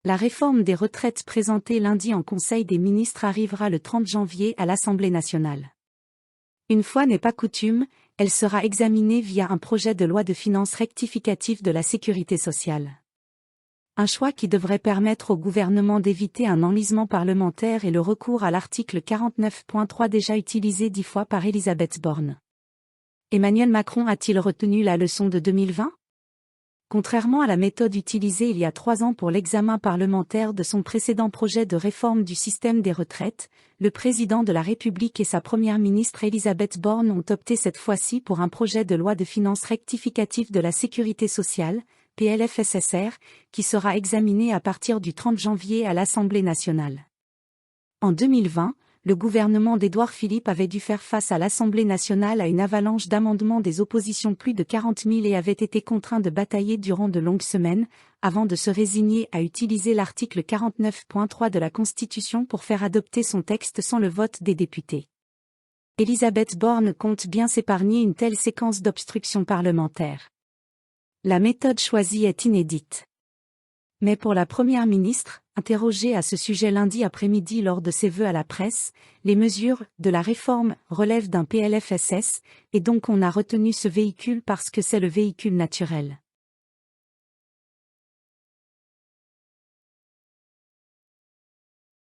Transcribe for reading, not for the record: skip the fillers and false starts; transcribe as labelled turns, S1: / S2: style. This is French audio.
S1: La réforme des retraites présentée lundi en Conseil des ministres arrivera le 30 janvier à l'Assemblée nationale. Une fois n'est pas coutume, elle sera examinée via un projet de loi de finances rectificative de la Sécurité sociale. Un choix qui devrait permettre au gouvernement d'éviter un enlisement parlementaire et le recours à l'article 49.3 déjà utilisé 10 fois par Elisabeth Borne. Emmanuel Macron a-t-il retenu la leçon de 2020 ? Contrairement à la méthode utilisée il y a 3 ans pour l'examen parlementaire de son précédent projet de réforme du système des retraites, le président de la République et sa première ministre Elisabeth Borne ont opté cette fois-ci pour un projet de loi de finances rectificative de la Sécurité sociale, PLFSSR, qui sera examiné à partir du 30 janvier à l'Assemblée nationale. En 2020, le gouvernement d'Édouard Philippe avait dû faire face à l'Assemblée nationale à une avalanche d'amendements des oppositions, plus de 40 000, et avait été contraint de batailler durant de longues semaines, avant de se résigner à utiliser l'article 49.3 de la Constitution pour faire adopter son texte sans le vote des députés. Elisabeth Borne compte bien s'épargner une telle séquence d'obstruction parlementaire. La méthode choisie est inédite. Mais pour la première ministre, interrogée à ce sujet lundi après-midi lors de ses vœux à la presse, les mesures de la réforme relèvent d'un PLFSS, et donc on a retenu ce véhicule parce que c'est le véhicule naturel.